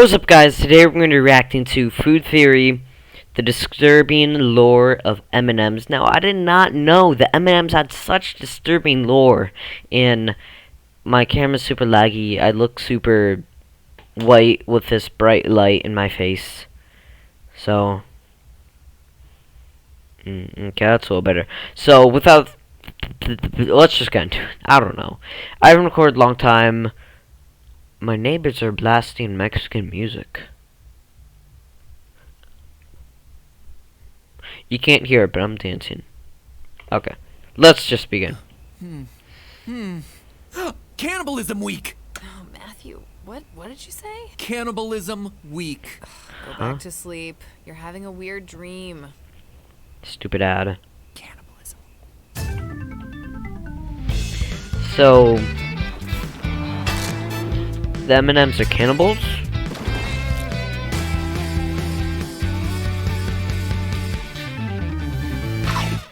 What's up, guys? Today we're going to be reacting to Food Theory, the disturbing lore of M&Ms. Now, I did not know that M&Ms had such disturbing lore, and my camera's super laggy. I look super white with this bright light in my face. So, okay, that's a little better. So, without, let's just get into it. I don't know. I haven't recorded a long time. My neighbors are blasting Mexican music. You can't hear it, but I'm dancing. Okay, let's just begin. Cannibalism week! Oh, Matthew, what did you say? Cannibalism week. Go back to sleep. You're having a weird dream. Stupid ad. Cannibalism. So, the M&Ms are cannibals?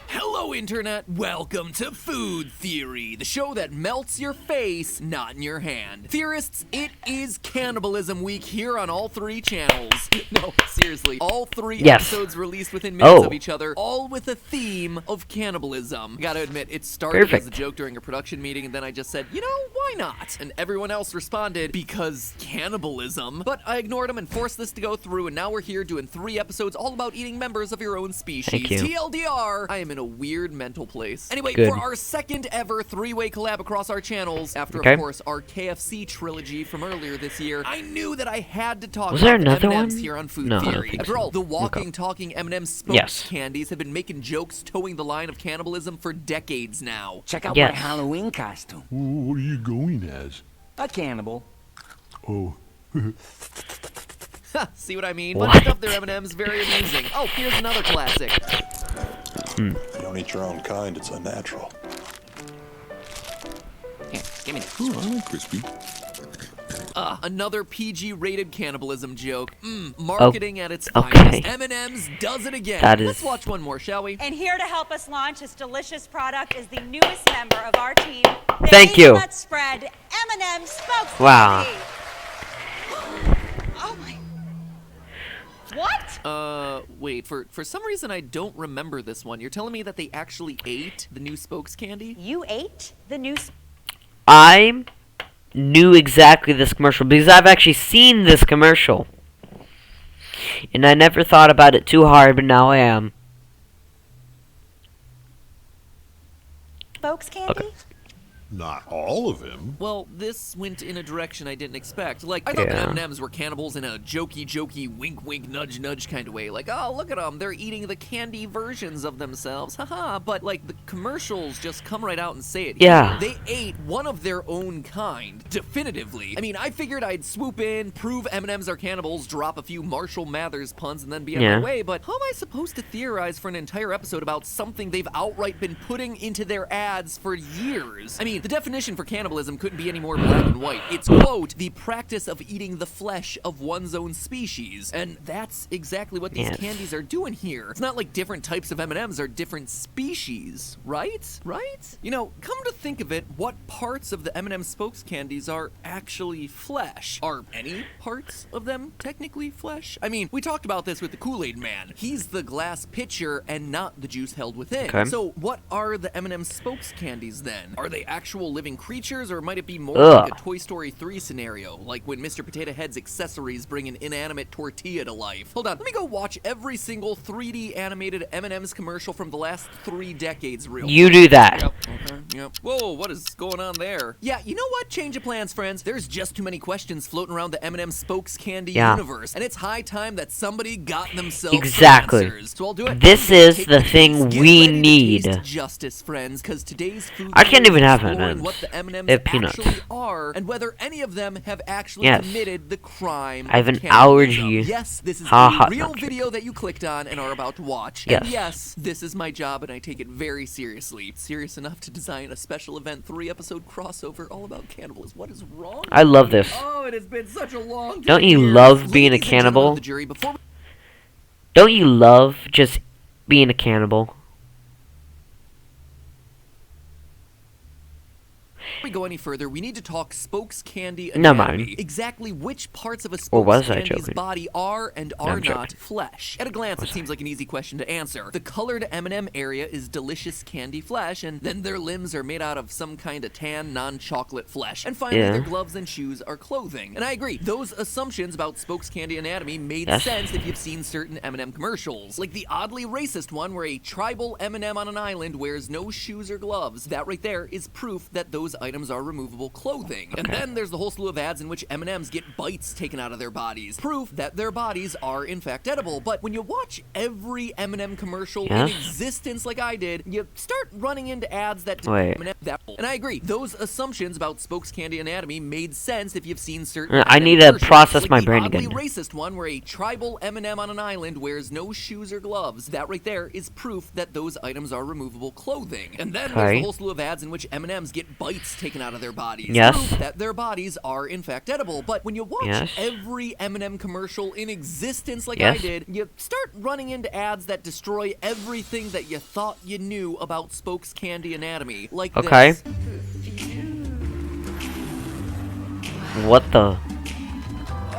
Hello, Internet. Welcome to Food Theory, the show that melts your face, not in your hand. Theorists, it is Cannibalism Week here on all three channels. No, seriously. All three episodes released within minutes of each other, all with a theme of cannibalism. Gotta admit, it started as a joke during a production meeting, and then I just said, you know, why not? And everyone else responded, because cannibalism. But I ignored them and forced this to go through, and now we're here doing 3 episodes all about eating members of your own species. Thank you. TLDR, I am in a weird mental place. Anyway, for our second ever 3-way collab across our channels, after of course our KFC trilogy from earlier this year, I knew that I had to talk about M&Ms here on Food Theory. After all, the walking, talking M&Ms spokes candies have been making jokes towing the line of cannibalism for decades now. Check out my Halloween costume. What are you going as? A cannibal. Oh. See what I mean? But stuff their M&Ms very amusing. Oh, here's another classic. You don't eat your own kind, it's unnatural. Here, give me that. Ooh, I like crispy. Another PG-rated cannibalism joke. Marketing at its finest. M&M's does it again. Let's watch one more, shall we? And here to help us launch this delicious product is the newest member of our team. Thank you. Let's spread M&M's spokesperson. Wow. Oh my. What? Wait, for some reason I don't remember this one. You're telling me that they actually ate the new spokes candy? You ate the new I knew exactly this commercial because I've actually seen this commercial. And I never thought about it too hard, but now I am. spokes candy? Okay. Not all of him. Well, this went in a direction I didn't expect. Like, I thought that M&Ms were cannibals in a jokey, wink, nudge kind of way. Like, oh, look at them, they're eating the candy versions of themselves, haha. But, like, the commercials just come right out and say it. Yeah. They ate one of their own kind, definitively. I mean, I figured I'd swoop in, prove M&Ms are cannibals, drop a few Marshall Mathers puns, and then be on my way, but how am I supposed to theorize for an entire episode about something they've outright been putting into their ads for years? I mean, the definition for cannibalism couldn't be any more black and white. It's, quote, the practice of eating the flesh of one's own species. And that's exactly what these candies are doing here. It's not like different types of M&Ms are different species, right? Right? You know, come to think of it, what parts of the M&M spokes candies are actually flesh? Are any parts of them technically flesh? I mean, we talked about this with the Kool-Aid Man. He's the glass pitcher and not the juice held within. So what are the M&M spokes candies then? Are they actual living creatures, or might it be more like a Toy Story 3 scenario, like when Mr. Potato Head's accessories bring an inanimate tortilla to life? Hold on, let me go watch every single 3D animated M&M's commercial from the last 3 decades real quick. You do that. Yep. Whoa, what is going on there? Yeah, you know what? Change of plans, friends. There's just too many questions floating around the M&M spokes candy universe, and it's high time that somebody got themselves some answers. So I'll do it. This is the thing we need. Justice, friends, because today's food I can't even have M&Ms. what the M&Ms peanuts. actually are, and whether any of them have actually committed the crime. I have an allergy. Yes, this is the real video that you clicked on and are about to watch. Yes. And yes, this is my job, and I take it very seriously. Serious enough to design a special event 3-episode crossover all about cannibalism. What is wrong? I love this. Oh, it has been such a long time. Don't you love being a cannibal? Don't you love just being a cannibal? Before we go any further, we need to talk Spokes candy Never anatomy. mind. Exactly which parts of a Or Spokes was I candy's joking? body are and No, are I'm not joking. flesh. At a glance, it seems like an easy question to answer. The colored M&M area is delicious candy flesh, and then their limbs are made out of some kind of tan, non-chocolate flesh. And finally, Yeah. their gloves and shoes are clothing. And I agree, those assumptions about Spokes candy anatomy made Yes. sense if you've seen certain M&M commercials, like the oddly racist one where a tribal M&M on an island wears no shoes or gloves. That right there is proof that those items are removable clothing. And then there's the whole slew of ads in which M&Ms get bites taken out of their bodies. Proof that their bodies are in fact edible. But when you watch every M&M commercial Yes. in existence like I did, you start running into ads that Wait. M&M that. And I agree, those assumptions about Spokes candy anatomy made sense if you've seen certain I M&M need to commercials, process like my the brain oddly again. racist one where a tribal M&M on an island wears no shoes or gloves. That right there is proof that those items are removable clothing. And then there's Okay. the whole slew of ads in which M&Ms get bites taken out of their bodies. Yes. Proof that their bodies are in fact edible. But when you watch Yes. every M&M commercial in existence like Yes. I did, you start running into ads that destroy everything that you thought you knew about Spokes candy anatomy. Like Okay. this. What the?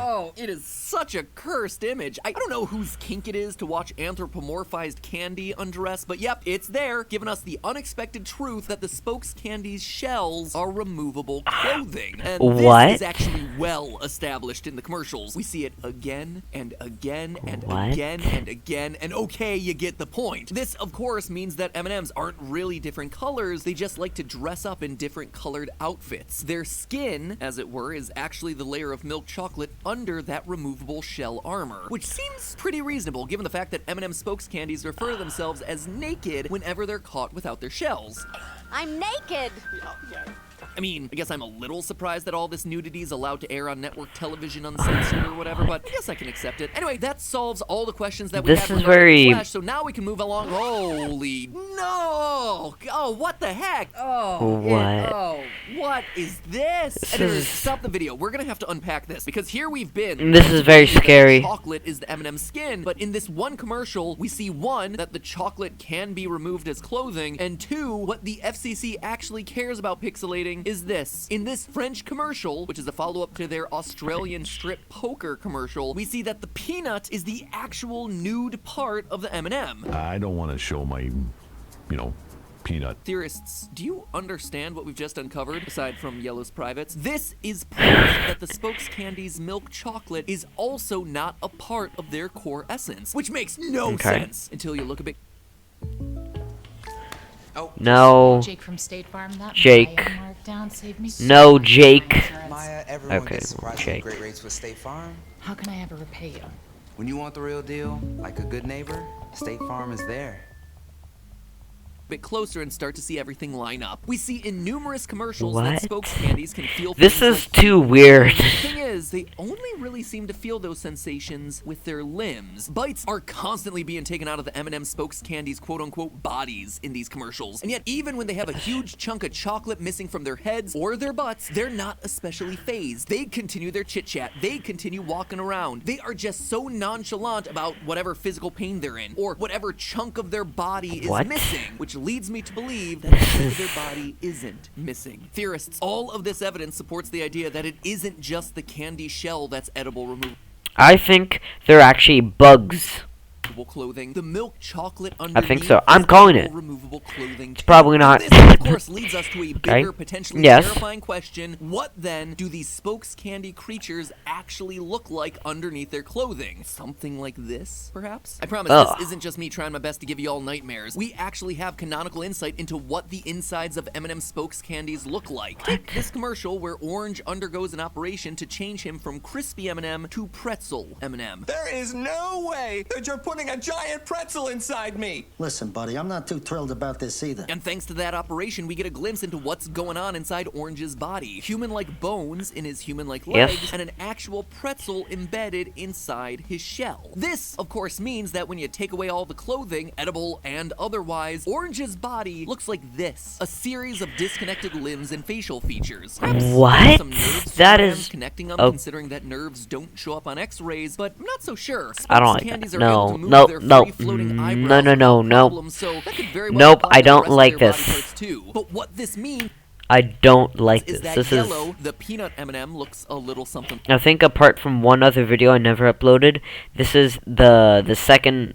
Oh, it is such a cursed image. I don't know whose kink it is to watch anthropomorphized candy undress, but yep, it's there, giving us the unexpected truth that the Spokes candy's shells are removable clothing. And What? this is actually well established in the commercials. We see it again and again and What? again and again, and okay, you get the point. This, of course, means that M&Ms aren't really different colors, they just like to dress up in different colored outfits. Their skin, as it were, is actually the layer of milk chocolate under that removable shell armor, which seems pretty reasonable given the fact that M&M Spokes candies refer to themselves as naked whenever they're caught without their shells. I'm naked. I mean, I guess I'm a little surprised that all this nudity is allowed to air on network television uncensored or whatever, but I guess I can accept it. Anyway, that solves all the questions that we This had is regarding very- Flash, so now we can move along. Holy no! Oh, what the heck? Oh, What? oh, what is this? This Anyways, is- stop the video. We're gonna have to unpack this because here we've been. This is very scary. Chocolate is the M&M skin, but in this one commercial, we see one, that the chocolate can be removed as clothing, and two, what the FCC actually cares about pixelating is this. In this French commercial, which is a follow-up to their Australian strip poker commercial, we see that the peanut is the actual nude part of the M&M. I don't want to show my, peanut. Theorists, do you understand what we've just uncovered, aside from Yellow's privates? This is proof that the Spokes candy's milk chocolate is also not a part of their core essence, which makes no Okay. sense until you look a bit. No. Jake from State Farm. That Jake. Maya markdown saved me so No, much Jake. insurance. Maya, everyone Okay, gets surprisingly Jake. great rates with State Farm. How can I ever repay you? When you want the real deal, like a good neighbor, State Farm is there. Bit closer and start to see everything line up. We see in numerous commercials What? that Spokes candies can feel This things is like too weird. The thing is, they only really seem to feel those sensations with their limbs. Bites are constantly being taken out of the M&M Spokes candies quote-unquote bodies in these commercials. And yet, even when they have a huge chunk of chocolate missing from their heads or their butts, they're not especially phased. They continue their chit-chat. They continue walking around. They are just so nonchalant about whatever physical pain they're in or whatever chunk of their body is What? missing, which leads me to believe that the chunk of their body isn't missing. Theorists, all of this evidence supports the idea that it isn't just the candy shell that's edible removable I think they're actually bugs. clothing. The milk chocolate underneath think so. I'm is calling edible it. removable clothing. It's probably not. This, of course, leads us to a bigger, Okay. potentially Yes. terrifying question. What then do these Spokes candy creatures actually look like underneath their clothing? Something like this, perhaps? I promise Ugh. this isn't just me trying my best to give you all nightmares. We actually have canonical insight into what the insides of M&M Spokes candies look like. Take this commercial where Orange undergoes an operation to change him from crispy M&M to pretzel M&M. There is no way that you're putting a giant pretzel inside me. Listen, buddy, I'm not too thrilled about this either. And thanks to that operation, we get a glimpse into what's going on inside Orange's body. Human-like bones in his human-like Yes. legs, and an actual pretzel embedded inside his shell. This, of course, means that when you take away all the clothing, edible and otherwise, Orange's body looks like this. A series of disconnected limbs and facial features. Perhaps What? some nerve That strands is- connecting them, oh. considering that nerves don't show up on x-rays, but I'm not so sure. I don't Spokes like that. candies are No, able to move no, their no. free-floating No, eyebrows no, no, without no. problem, so that could very well Nope, apply I to the don't rest of like their this. body parts too. But what this means I don't like Is this. that This yellow? is. The peanut M&M looks a little something. I think apart from one other video I never uploaded, this is the second.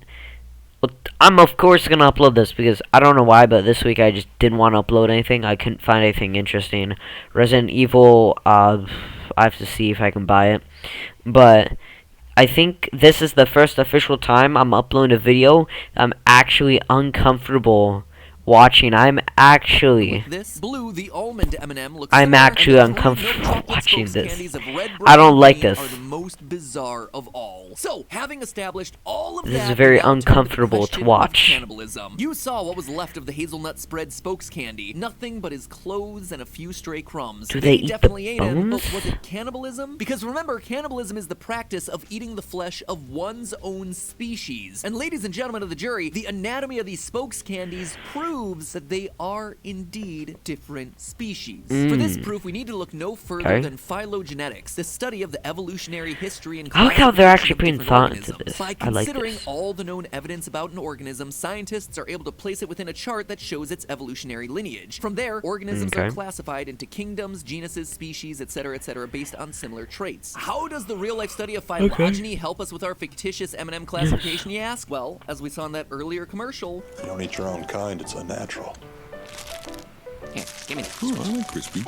Well, I'm of course gonna upload this because I don't know why, but this week I just didn't want to upload anything. I couldn't find anything interesting. Resident Evil. I have to see if I can buy it, but I think this is the first official time I'm uploading a video I'm actually uncomfortable watching. I'm actually This blue, the almond M&M looks I'm similar, actually and the three milk uncomfortable chocolate watching spokes this. candies of red, I brown, don't and like green this. Are the most bizarre of all. So, having established all of This is that, very now turn to the uncomfortable to question of watch. Cannibalism. You saw what was left of the hazelnut spread spokes candy. Nothing but his clothes and a few stray crumbs. Do they eat the definitely ate him, bones? but was it cannibalism? Because remember, cannibalism is the practice of eating the flesh of one's own species. And ladies and gentlemen of the jury, the anatomy of these spokes candies proves that they are indeed different species. For this proof, we need to look no further Okay. than phylogenetics, the study of the evolutionary history and I like how they're actually classification putting of thought different into organisms. this. By I like considering this. all the known evidence about an organism, scientists are able to place it within a chart that shows its evolutionary lineage. From there, organisms are Okay. classified into kingdoms, genuses, species, etc., based on similar traits. How does the real-life study of phylogeny help us with our fictitious M&M classification, you ask? Well, as we saw in that earlier commercial, You don't eat your own kind, it's unnatural. Here, give me that. Ooh, I like crispy.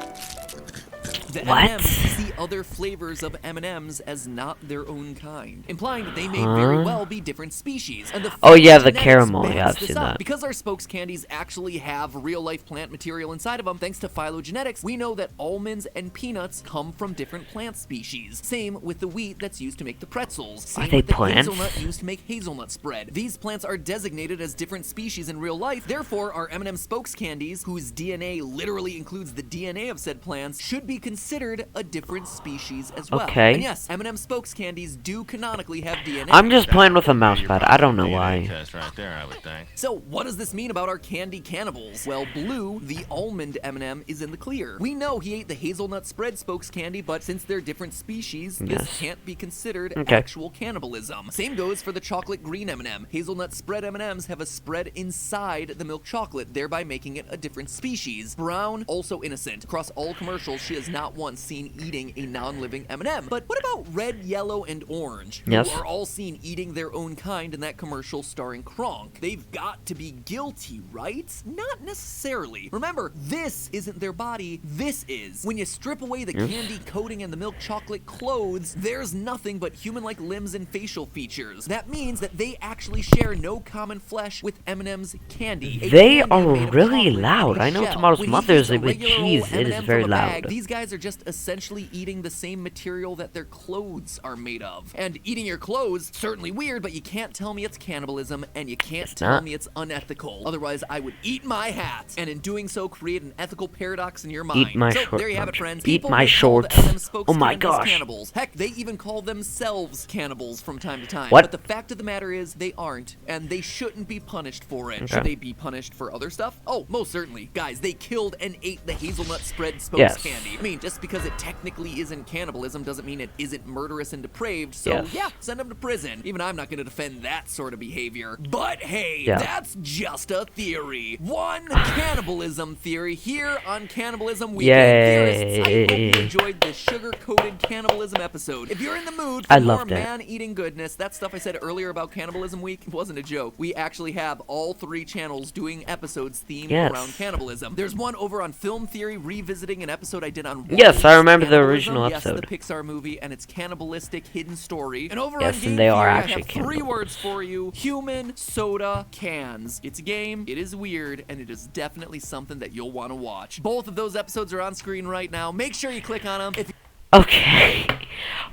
the What? M&Ms see other flavors of M&Ms as not their own kind, implying that they may very well be different species. And the Oh, yeah, the phylogenetics caramel. backs Yeah, I've this seen up. that. Because our spokes candies actually have real-life plant material inside of them, thanks to phylogenetics, we know that almonds and peanuts come from different plant species. Same with the wheat that's used to make the pretzels. Same they with the plants? hazelnut used to make hazelnut spread. These plants are designated as different species in real life. Therefore, our M&M spokes candies, whose DNA literally includes the DNA of said plants, should be considered a different species as well. Okay. And yes, M&M spokes candies do canonically have DNA. I'm just playing with a mouse pad. I don't know why. Test right there, I would think. So, what does this mean about our candy cannibals? Well, Blue, the almond M&M, is in the clear. We know he ate the hazelnut spread spokes candy, but since they're different species, this Yes. can't be considered Okay. actual cannibalism. Same goes for the chocolate green M&M. Hazelnut spread M&Ms have a spread inside the milk chocolate, thereby making it a different species. Brown, also innocent. Across all commercials, she has not once seen eating a non-living M&M. But what about red, yellow, and orange, Yes. who are all seen eating their own kind in that commercial starring Kronk? They've got to be guilty, right? Not necessarily. Remember, this isn't their body, this is. When you strip away the candy coating and the milk chocolate clothes, there's nothing but human-like limbs and facial features. That means that they actually share no common flesh with M&M's candy. A They candy are made of really chocolate loud. and a I know shell. tomorrow's When he Mother's eats a Day with regular old cheese. It is M&M very from a bag, loud. these guys are just essentially eating the same material that their clothes are made of. And eating your clothes, certainly weird, but you can't tell me it's cannibalism, and you can't tell not. me it's unethical. Otherwise, I would eat my hat, and in doing so, create an ethical paradox in your mind. Eat my so, short- there you have it, friends. Eat People my may call the shorts. M&M spokes Oh my candies gosh. cannibals. Heck, they even call themselves cannibals from time to time. What? But the fact of the matter is, they aren't, and they shouldn't be punished for it. Okay. Should they be punished for other stuff? Oh, most certainly. Guys, they killed and ate the hazelnut spread spokes Yes. candy. I mean, just because it technically isn't cannibalism doesn't mean it isn't murderous and depraved. So, Yes. yeah, send them to prison. Even I'm not going to defend that sort of behavior. But hey, Yeah. that's just a theory. One cannibalism theory here on Cannibalism Weekend. Theorists, I hope you Yay. enjoyed this sugar-coated cannibalism episode. If you're in the mood for I more loved it. man-eating goodness, that stuff I said earlier about Cannibalism Week wasn't a joke. We actually have all 3 channels doing episodes themed Yes. around cannibalism. There's one over on Film Theory revisiting an episode I did on Yes, I Wolves, remember the Cannibalism. original Yes, episode. the Pixar movie and its cannibalistic hidden story. And over Yes, on and Game they are Theory, I actually have 3 cannibals. words for you. Human soda cans. It's a game, it is weird, and it is definitely something that you'll want to watch. Both of those episodes are on screen right now. Make sure you click on them. If Okay.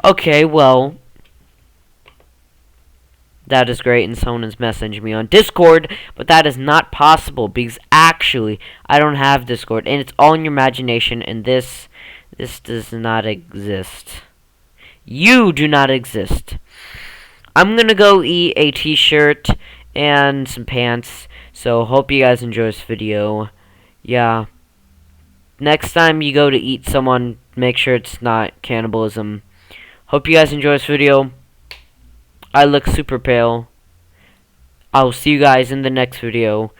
Okay, well. That is great, and someone has messaged me on Discord, but that is not possible, because actually, I don't have Discord, and it's all in your imagination, and this does not exist. You do not exist. I'm gonna go eat a t-shirt and some pants, so hope you guys enjoy this video. Yeah. Next time you go to eat someone, make sure it's not cannibalism. Hope you guys enjoy this video. I look super pale. I'll see you guys in the next video.